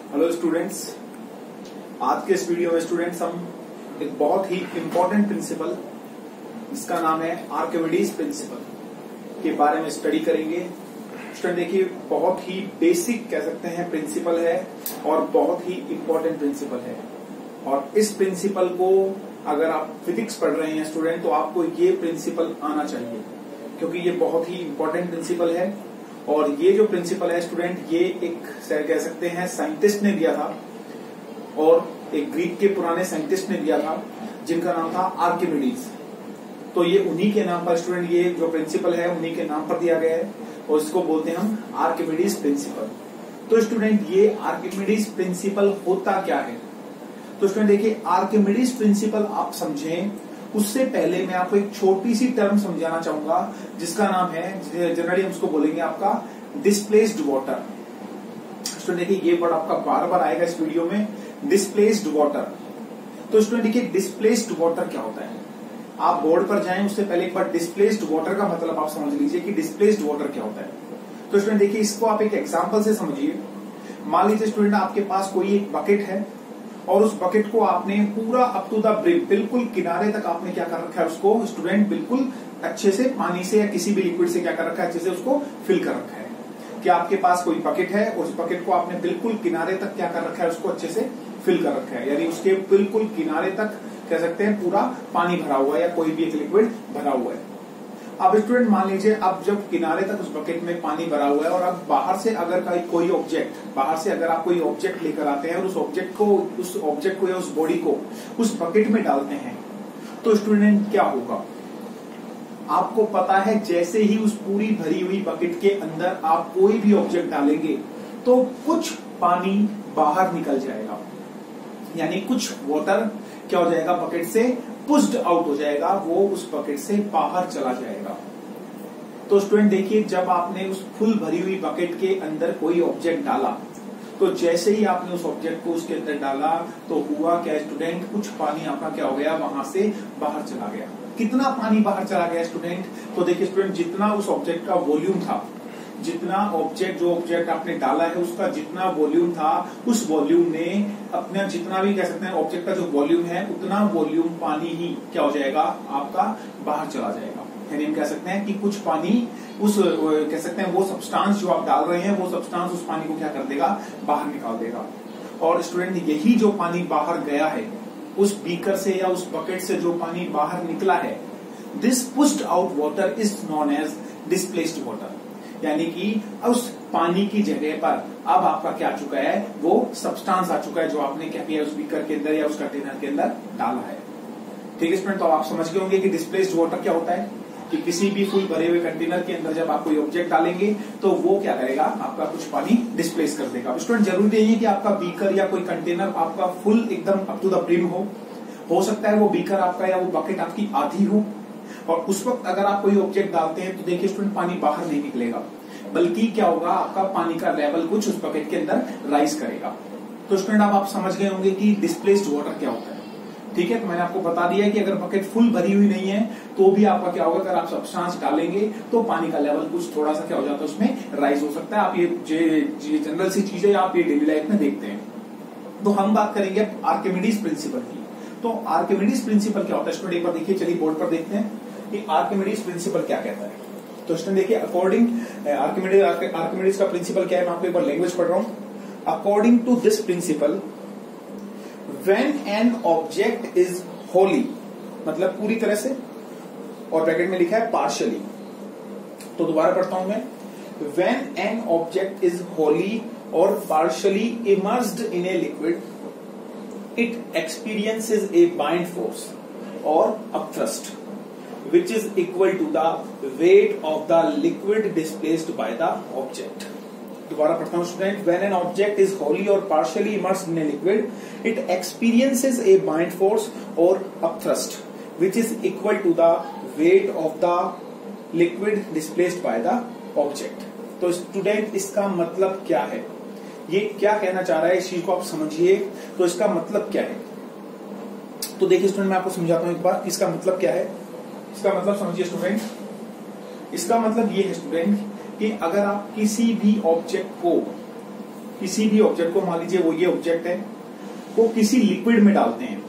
Hello students, आज के इस वीडियो में स्टूडेंट्स हम एक बहुत ही इंपॉर्टेंट प्रिंसिपल जिसका नाम है आर्किमिडीज प्रिंसिपल के बारे में स्टडी करेंगे। स्टूडेंट देखिए, बहुत ही बेसिक कह सकते हैं प्रिंसिपल है और बहुत ही इंपॉर्टेंट प्रिंसिपल है। और इस प्रिंसिपल को अगर आप फिजिक्स पढ़ रहे हैं स्टूडेंट तो आपको ये प्रिंसिपल आना चाहिए, क्योंकि ये बहुत ही इंपॉर्टेंट प्रिंसिपल है। और ये जो प्रिंसिपल है स्टूडेंट, ये एक कह सकते हैं साइंटिस्ट ने दिया था, और एक ग्रीक के पुराने साइंटिस्ट ने दिया था जिनका नाम था आर्किमिडीज। तो ये उन्हीं के नाम पर स्टूडेंट, ये जो प्रिंसिपल है उन्हीं के नाम पर दिया गया है और इसको बोलते हैं हम आर्किमिडीज प्रिंसिपल। तो स्टूडेंट ये आर्किमिडीज प्रिंसिपल होता क्या है? तो स्टूडेंट देखिए, आर्किमिडीज प्रिंसिपल आप समझें उससे पहले मैं आपको एक छोटी सी टर्म समझाना चाहूंगा जिसका नाम है, जनरली हम उसको बोलेंगे आपका डिस्प्लेस्ड वाटर। स्टूडेंट देखिए, ये वर्ड आपका बार बार आएगा इस वीडियो में, डिस्प्लेस्ड वाटर। तो स्टूडेंट देखिए, डिस्प्लेस्ड वाटर क्या होता है? आप बोर्ड पर जाएं उससे पहले एक बार डिस्प्लेस्ड वाटर का मतलब आप समझ लीजिए कि डिस्प्लेस्ड वाटर क्या होता है। तो स्टूडेंट देखिए, इसको आप एक एग्जाम्पल से समझिए। मान लीजिए स्टूडेंट, आपके पास कोई एक बकेट है और उस बकेट को आपने पूरा अप टू द ब्रिम, बिल्कुल किनारे तक आपने क्या कर रखा है, उसको स्टूडेंट बिल्कुल अच्छे से पानी से या किसी भी लिक्विड से क्या कर रखा है, अच्छे से उसको फिल कर रखा है। कि आपके पास कोई बकेट है और उस बकेट को आपने बिल्कुल किनारे तक क्या कर रखा है, उसको अच्छे से फिल कर रखा है, यानी उसके बिल्कुल किनारे तक कह सकते हैं पूरा पानी भरा हुआ है या कोई भी एक लिक्विड भरा हुआ है। अब स्टूडेंट मान लीजिए, अब जब किनारे तक उस बकेट में पानी भरा हुआ है और अब बाहर से अगर कोई ऑब्जेक्ट, बाहर से अगर आप कोई ऑब्जेक्ट लेकर आते हैं और उस ऑब्जेक्ट को या उस बॉडी को उस बकेट में डालते हैं, तो स्टूडेंट क्या होगा? आपको पता है, जैसे ही उस पूरी भरी हुई बकेट के अंदर आप कोई भी ऑब्जेक्ट डालेंगे तो कुछ पानी बाहर निकल जाएगा, यानी कुछ वाटर क्या हो जाएगा, बकेट से पुश्ड आउट हो जाएगा, वो उस बकेट से बाहर चला जाएगा। तो स्टूडेंट देखिए, जब आपने उस फुल भरी हुई बकेट के अंदर कोई ऑब्जेक्ट डाला, तो जैसे ही आपने उस ऑब्जेक्ट को उसके अंदर डाला तो हुआ क्या स्टूडेंट, कुछ पानी आपका क्या हो गया, वहां से बाहर चला गया। कितना पानी बाहर चला गया स्टूडेंट? तो देखिए स्टूडेंट, जितना उस ऑब्जेक्ट का वॉल्यूम था, जितना जो ऑब्जेक्ट आपने डाला है उसका जितना वॉल्यूम था, उस वॉल्यूम ने अपना जितना भी कह सकते हैं ऑब्जेक्ट का जो वॉल्यूम है, उतना वॉल्यूम पानी ही क्या हो जाएगा, आपका बाहर चला जाएगा। यानी हम कह सकते हैं कि कुछ पानी उस कह सकते हैं वो सब्सटेंस जो आप डाल रहे हैं, वो सब्सटेंस उस पानी को क्या कर देगा, बाहर निकाल देगा। और स्टूडेंट यही जो पानी बाहर गया है, उस बीकर से या उस बकेट से जो पानी बाहर निकला है, this pushed out water is known as displaced water. यानी कि उस पानी की जगह पर अब आपका क्या आ चुका है, वो सब्सटेंस आ चुका है जो आपने क्या किया, उस बीकर के अंदर या उस कंटेनर के अंदर डाला है। ठीक है स्टूडेंट, तो आप समझ गए होंगे कि डिस्प्लेस्ड वाटर क्या होता है, कि किसी भी फुल भरे हुए कंटेनर के अंदर जब आप कोई ऑब्जेक्ट डालेंगे तो वो क्या करेगा, आपका कुछ पानी डिस्प्लेस कर देगा। स्टूडेंट जरूरी नहीं है कि आपका बीकर या कोई कंटेनर आपका फुल एकदम अप टू द ब्रिम हो सकता है वो बीकर आपका या वो बकेट आपकी आधी हो, और उस वक्त अगर आप कोई ऑब्जेक्ट डालते हैं तो देखिए स्टूडेंट, पानी बाहर नहीं निकलेगा, बल्कि क्या होगा, आपका पानी का लेवल कुछ उस बकेट के अंदर राइज करेगा। तो स्टूडेंट आप समझ गए होंगे कि डिस्प्लेस्ड वाटर क्या होता है। ठीक है, तो मैंने आपको बता दिया कि अगर बकेट फुल भरी हुई नहीं है तो भी आपका क्या होगा, अगर आप सब्सटेंस डालेंगे तो पानी का लेवल कुछ थोड़ा सा क्या हो जाता है, उसमें राइज हो सकता है। आप ये जनरल सी चीजें आप ये डेली लाइफ में देखते हैं। तो हम बात करेंगे आर्किमिडीज प्रिंसिपल की। तो आर्किमिडीज प्रिंसिपल क्या होता है स्टूडेंट, एक बार देखिए, चलिए बोर्ड पर देखते हैं कि आर्किमिडीज प्रिंसिपल क्या कहता है। तो स्टूडेंट देखिए, अकॉर्डिंग आर्किमिडीज का प्रिंसिपल क्या है, मैं आपको एक बार लैंग्वेज पढ़ रहा हूं। According to this principle, when an object is wholly, मतलब पूरी तरह से, और ब्रैकेट में लिखा है पार्शियली। तो दोबारा पढ़ता हूं मैं, when an object is wholly और partially immersed in a liquid, it experiences a buoyant force और upthrust which is equal to the weight of the liquid displaced by the object. दोबारा पढ़ता हूं student, when an object is wholly or partially immersed in a liquid, it experiences a buoyant force or upthrust which is equal to the weight of the liquid displaced by the object. तो student इसका मतलब क्या है, ये क्या कहना चाह रहा है, इस चीज को आप समझिए। तो इसका मतलब क्या है, तो देखिए स्टूडेंट, मैं आपको समझाता हूं एक बार इसका मतलब क्या है। इसका मतलब समझिए स्टूडेंट, इसका मतलब ये है स्टूडेंट कि अगर आप किसी भी ऑब्जेक्ट को किसी भी ऑब्जेक्ट को, मान लीजिए वो ये ऑब्जेक्ट है, को किसी लिक्विड में डालते हैं,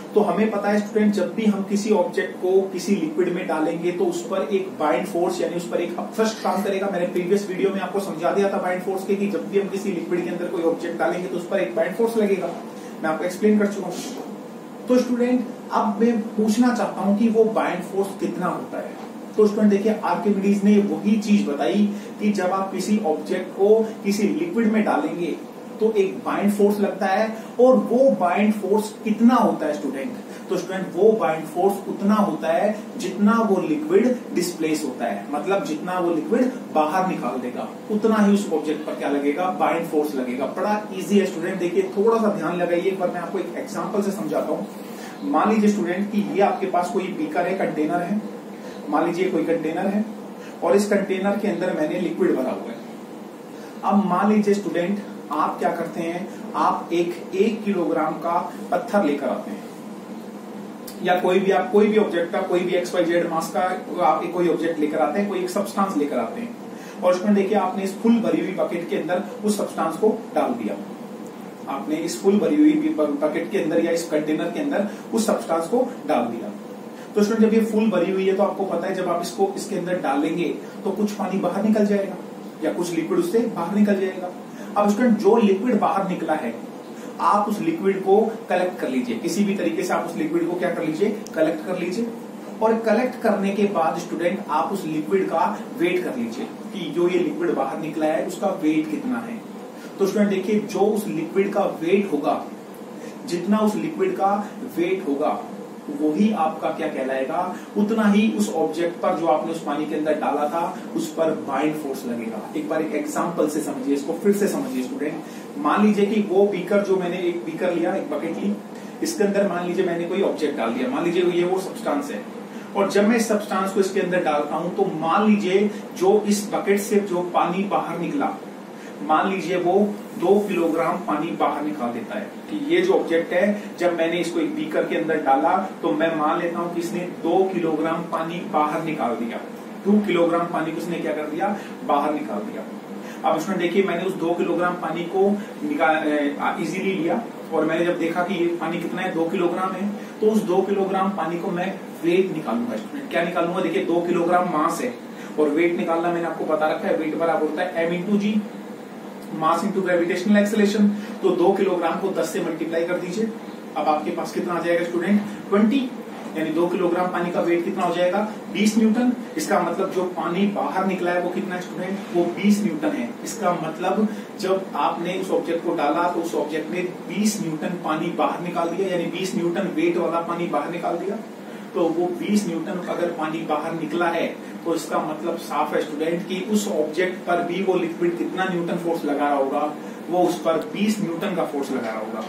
तो हमें पता है स्टूडेंट जब भी हम किसी ऑब्जेक्ट को किसी लिक्विड में डालेंगे तो उस पर एक बाइंड फोर्स यानी उस पर एक अपथ्रस्ट काम करेगा। मैंने प्रीवियस वीडियो में आपको समझा दिया था बाइंड फोर्स के कि जब भी हम किसी लिक्विड के अंदर कोई ऑब्जेक्ट डालेंगे तो उस पर एक बाइंड फोर्स लगेगा। मैं आपको एक्सप्लेन कर चुका हूं। तो स्टूडेंट अब मैं पूछना चाहता हूं कि वो बाइंड फोर्स कितना होता है। तो स्टूडेंट देखिए, आर्किमिडीज ने वही चीज बताई कि जब आप किसी ऑब्जेक्ट को किसी लिक्विड में डालेंगे तो एक बाइंड फोर्स लगता है, और वो बाइंड फोर्स कितना होता है स्टूडेंट। तो स्टूडेंट वो बाइंड फोर्स उतना होता है जितना वो लिक्विड डिस्प्लेस होता है, मतलब जितना वो लिक्विड बाहर निकाल देगा उतना ही उस ऑब्जेक्ट पर क्या लगेगा, बाइंड फोर्स लगेगा। बड़ा इजी है स्टूडेंट, देखिए थोड़ा सा ध्यान लगाइए, एक बार मैं आपको एक एग्जांपल से समझाता हूं। मान लीजिए स्टूडेंट कि ये आपके पास कोई बीकर है, कंटेनर है, मान लीजिए कोई कंटेनर है और इस कंटेनर के अंदर मैंने लिक्विड भरा हुआ है। अब मान लीजिए स्टूडेंट आप क्या करते हैं, आप एक किलोग्राम का पत्थर लेकर आते हैं, या कोई भी ऑब्जेक्ट का, कोई भी XYZ मास का आप कोई ऑब्जेक्ट लेकर आते हैं, कोई एक सब्सटेंस लेकर आते हैं, और उसमें देखिए आपने इस फुल भरी हुई बकेट के अंदर उस सब्सटेंस को डाल दिया। आपने इस फुल भरी हुई बकेट के अंदर या इस कंटेनर के अंदर उस सब्सटेंस को डाल दिया। तो उसमें जब ये फुल भरी हुई है तो आपको पता है जब आप इसको इसके अंदर डालेंगे तो कुछ पानी बाहर निकल जाएगा या कुछ लिक्विड उससे बाहर निकल जाएगा। अब उसमें जो लिक्विड बाहर निकला है आप उस लिक्विड को कलेक्ट कर लीजिए, किसी भी तरीके से आप उस लिक्विड को क्या कर लीजिए, कलेक्ट कर लीजिए। और कलेक्ट करने के बाद स्टूडेंट आप उस लिक्विड का वेट कर लीजिए कि जो ये लिक्विड बाहर निकला है उसका वेट कितना है। तो स्टूडेंट देखिए, जो उस लिक्विड का वेट होगा, जितना उस लिक्विड का वेट होगा वही आपका क्या कहलाएगा, उतना ही उस ऑब्जेक्ट पर जो आपने उस पानी के अंदर डाला था उस पर बाइंड फोर्स लगेगा। एक बार एक एग्जांपल से समझिए, इसको फिर से समझिए स्टूडेंट। मान लीजिए कि वो बीकर, जो मैंने एक बीकर लिया, एक बकेट ली, इसके अंदर मान लीजिए मैंने कोई ऑब्जेक्ट डाल दिया, मान लीजिए ये वो सब्सटेंस है, और जब मैं इस सब्सटेंस को इसके अंदर डालता हूं तो मान लीजिए जो इस बकेट से जो पानी बाहर निकला, मान लीजिए वो 2 किलोग्राम पानी बाहर निकाल देता है कि ये जो ऑब्जेक्ट है, जब मैंने इसको एक बीकर के अंदर डाला तो मैं मान लेता हूं कि इसने 2 किलोग्राम पानी बाहर निकाल दिया। 2 किलोग्राम पानी को इसने क्या कर दिया, बाहर निकाल दिया। अब उसमें देखिए मैंने उस 2 किलोग्राम पानी को इजीली लिया, और मैंने जब देखा कि ये पानी कितना है, 2 किलोग्राम है, तो उस 2 किलोग्राम पानी को मैं वेट निकालूंगा। स्टूडेंट क्या निकालूंगा, देखिए 2 किलोग्राम मास है और वेट निकालना मैंने आपको बता रखा है, वेट बराबर होता है m/g, mass into gravitational acceleration. तो 2 किलोग्राम को 10 से मल्टीप्लाई कर दीजिए, अब आपके पास कितना आ जाएगा स्टूडेंट, 20, यानी 2 किलोग्राम पानी का वेट कितना हो जाएगा, 20 न्यूटन। इसका मतलब जो पानी बाहर निकला है वो कितना है स्टूडेंट, वो 20 न्यूटन है। इसका मतलब जब आपने उस ऑब्जेक्ट को डाला तो उस ऑब्जेक्ट ने 20 न्यूटन पानी बाहर निकाल दिया, यानी 20 न्यूटन वेट वाला पानी बाहर निकाल दिया। तो वो 20 न्यूटन अगर पानी बाहर निकला है तो इसका मतलब साफ है स्टूडेंट कि उस ऑब्जेक्ट पर भी वो लिक्विड कितना न्यूटन फोर्स लगा रहा होगा, वो उस पर 20 न्यूटन का फोर्स लगा रहा होगा।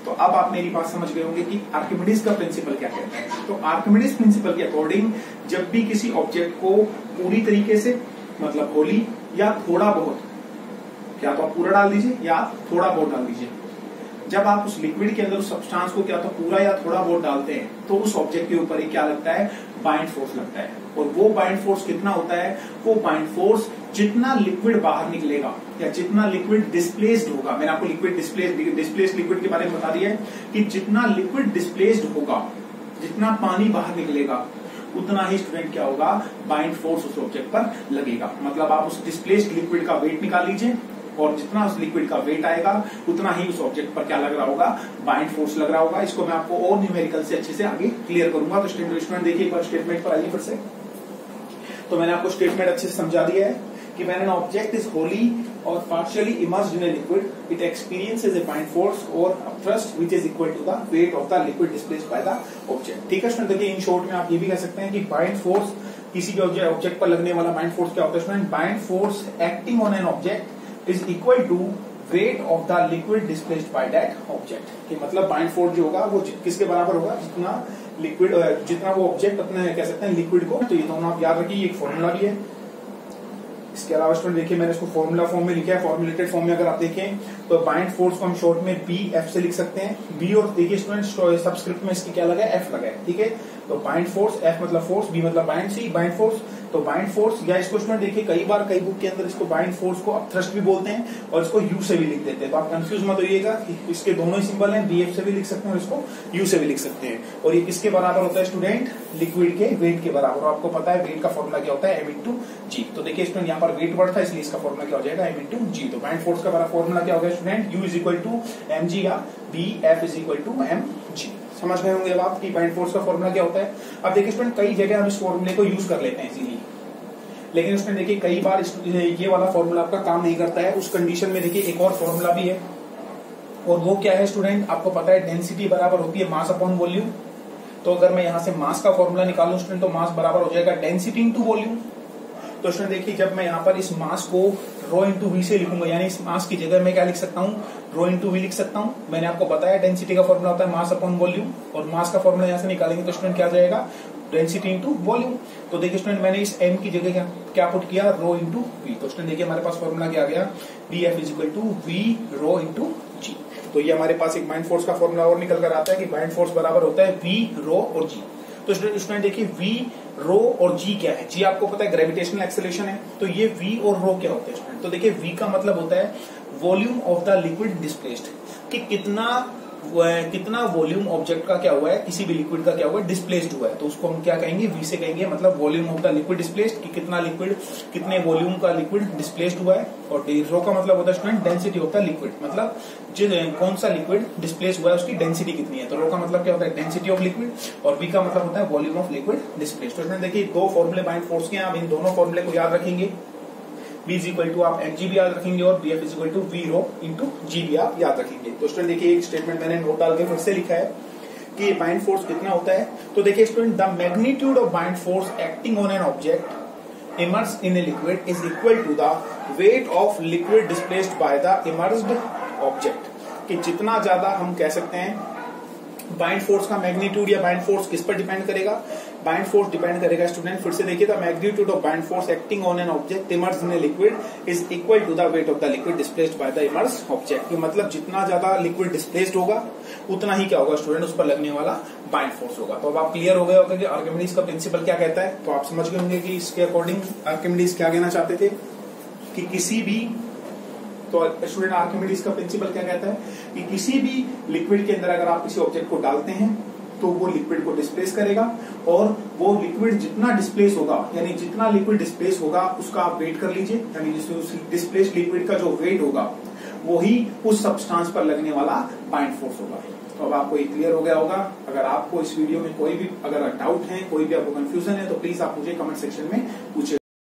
तो अब आप मेरी बात समझ गए होंगे कि आर्किमिडीज का प्रिंसिपल क्या कहता है। तो आर्किमिडीज प्रिंसिपल के अकॉर्डिंग जब भी किसी ऑब्जेक्ट को पूरी तरीके से, मतलब होली या थोड़ा बहुत, क्या तो आप पूरा डाल दीजिए या आप थोड़ा बहुत डाल दीजिए, जब आप उस लिक्विड के अंदर उस सब्सटेंस को क्या तो पूरा या थोड़ा बहुत डालते हैं तो उस ऑब्जेक्ट के ऊपर क्या लगता है, बाइंड फोर्स लगता है। और वो बाइंड फोर्स कितना होता है, वो बाइंड फोर्स जितना लिक्विड बाहर निकलेगा या जितना लिक्विड डिस्प्लेस्ड होगा, मैंने आपको लिक्विड डिस्प्लेस्ड लिक्विड के बारे में बता दिया है कि जितना लिक्विड डिस्प्लेस्ड होगा, जितना पानी बाहर निकलेगा, उतना ही स्टूडेंट क्या होगा, बाइंड फोर्स उस ऑब्जेक्ट पर लगेगा। मतलब आप उस डिस्प्लेस्ड लिक्विड का वेट निकाल लीजिए और जितना उस लिक्विड का वेट आएगा उतना ही उस ऑब्जेक्ट पर क्या लग रहा होगा, बाइंड फोर्स लग रहा होगा। इसको मैं आपको और न्यूमेरिकल से अच्छे से आगे क्लियर करूंगा। तो स्टूडेंट देखिए एक बार स्टेटमेंट पर आइए फिर से। तो मैंने आपको स्टेटमेंट अच्छे से समझा दिया है कि when an object is wholly और partially immersed in a liquid, it experiences a buoyant force और upthrust which is equal to the weight of the liquid displaced by the object. ठीक है स्टूडेंट, देखिए इन शॉर्ट में आप ये भी कह सकते हैं कि बाइंड फोर्स, किसी भी ऑब्जेक्ट पर लगने वाला बाइंड फोर्स क्या होता है student, bind force acting on an object is equal to weight of the liquid displaced by that object। कि मतलब बाइंड फोर्स जो होगा वो किसके बराबर होगा, जितना लिक्विड, जितना वो ऑब्जेक्ट अपने कह सकते हैं लिक्विड को। तो ये दोनों आप याद रखिए, एक फॉर्मूला भी है। इसके अलावा स्टूडेंट देखिए मैंने इसको फॉर्मूला फॉर्म में लिखा है, फॉर्मुलेटेड फॉर्म में अगर आप देखें तो बाइंड फोर्स को हम शॉर्ट में BF से लिख सकते हैं। बी और देखिए स्टूडेंट सबस्क्रिप्ट में इसकी क्या लगा है, F लगा है। ठीक है, तो बाइंड फोर्स, F मतलब फोर्स, B मतलब बाइंड, C बाइंड फोर्स, तो बाइंड फोर्स, या इसको स्टूडेंट देखिए कई बार कई बुक के अंदर इसको बाइंड फोर्स को अपथ्रस्ट भी बोलते हैं और इसको यू से भी लिख देते हैं, तो आप कंफ्यूज मत होइएगा कि इसके दोनों ही सिंबल हैं, बीएफ से भी लिख सकते हैं और इसको यू से भी लिख सकते हैं। और ये किसके बराबर होता है स्टूडेंट? लिक्विड के वेट के बराबर। और आपको पता है वेट का फॉर्मूला क्या होता है? m/g। तो देखिए स्टूडेंट यहाँ पर वेट वर्ड था इसलिए इसका फॉर्मूला क्या हो जाएगा? m/g। तो बाइंड फोर्स का फॉर्मूला क्या होगा स्टूडेंट? u = mg या bf = mg। समझ गए होंगे आप कि बाइंड फोर्स का फॉर्मूला क्या होता है। अब देखिए स्टूडेंट कई जगह हम इस फॉर्मूले को यूज कर लेते हैं इजीली, लेकिन उसमें देखिए कई बार ये वाला फॉर्मूला आपका काम नहीं करता है। उस कंडीशन में देखिए एक और फॉर्मूला भी है, और वो क्या है स्टूडेंट? आपको पता है डेंसिटी बराबर होती है मास अपॉन वॉल्यूम। तो अगर मैं यहां से मास का फॉर्मूला निकालूं स्टूडेंट, तो मास बराबर हो जाएगा डेंसिटी इंटू वॉल्यूम। तो स्टूडेंट देखिए जब मैं यहाँ पर इस मास को रो इंटू वी से लिखूंगा, यानी इस मास की जगह मैं क्या लिख सकता हूँ? रो इंटू वी लिख सकता हूँ। मैंने आपको बताया डेंसिटी का फॉर्मूला होता है मास अपॉन वॉल्यूम, और मास का फॉर्मूला यहाँ से निकालेंगे तो स्टूडेंट क्या आ जाएगा? Density into volume. तो देखिए स्टूडेंट मैंने इस m की जगह क्या पुट किया? Rho into we. तो स्टूडेंट देखिए हमारे पास फॉर्मूला क्या आ गया? BF = V rho into G। तो ये हमारे पास एक बाइंड फोर्स का फॉर्मूला और निकल कर आता है कि बाइंड फोर्स बराबर होता है V रो और G। तो स्टूडेंट देखिए V रो और G क्या है? G आपको पता है ग्रेविटेशनल एक्सेलरेशन है, तो ये V और रो क्या होते हैं स्टूडेंट? तो देखिए V का मतलब होता है volume of the liquid displaced, कि कितना वॉल्यूम ऑब्जेक्ट का क्या हुआ है, किसी भी लिक्विड का क्या हुआ है? डिस्प्लेस्ड हुआ है। तो उसको हम क्या कहेंगे? V से कहेंगे, मतलब volume of the liquid displaced, कि कितना लिक्विड, कितने वॉल्यूम का लिक्विड डिस्प्लेस्ड हुआ है। और रो का मतलब होता है student density of the liquid, मतलब कौन सा लिक्विड डिस्प्लेस हुआ है उसकी डेंसिटी कितनी है। तो रो का मतलब क्या होता है? डेंसिटी ऑफ लिक्विड, और V का मतलब होता है वॉल्यूम ऑफ लिक्विड डिस्प्लेस्ड। तो इसमें देखिए दो फॉर्मूले बाइंड फोर्स के हैं, आप इन दोनों फॉर्मूले को याद रखेंगे। V = आप mg भी याद रखेंगे और BF = V rho into G भी आप याद रखेंगे। तो स्टूडेंट देखिए एक स्टेटमेंट मैंने नोट डाल के फिर से लिखा है कि बाइंड फोर्स कितना होता है। तो देखिए student the magnitude of buoyant force acting on an object immersed in a liquid is equal to the weight of liquid displaced by the immersed object. कि जितना ज्यादा हम कह सकते हैं बाइंड फोर्स का मैग्नीट्यूड या बाइंड फोर्स किस पर डिपेंड करेगा? बाइंड फोर्स डिपेंड करेगा स्टूडेंट, फिर से देखिए, the magnitude of buoyant force acting on an object immersed in a liquid is equal to the weight of the liquid displaced by the immersed object. मतलब जितना ज्यादा liquid displaced होगा उतना ही क्या होगा स्टूडेंट? उस पर लगने वाला बाइंड फोर्स होगा। तो अब आप क्लियर हो गए होगा कि आर्किमिडीज का प्रिंसिपल क्या कहता है। तो आप समझ गए होंगे कि इसके अकॉर्डिंग आर्किमिडीज क्या कहना चाहते थे कि किसी भी, तो स्टूडेंट आर्किमिडीज का प्रिंसिपल क्या कहता है कि किसी भी लिक्विड के अंदर अगर आप किसी ऑब्जेक्ट को डालते हैं तो वो लिक्विड को डिस्प्लेस करेगा, और वो लिक्विड जितना डिस्प्लेस होगा, यानी जितना लिक्विड डिस्प्लेस होगा उसका आप वेट कर लीजिए, यानी उस डिस्प्लेस्ड लिक्विड का जो वेट होगा वही उस सब्सटेंस पर लगने वाला बाइंड फोर्स होगा। तो अब आपको ये क्लियर हो गया होगा। अगर आपको इस वीडियो में कोई भी अगर डाउट है, कोई भी आपको कंफ्यूजन है, तो प्लीज आप मुझे कमेंट सेक्शन में पूछिए।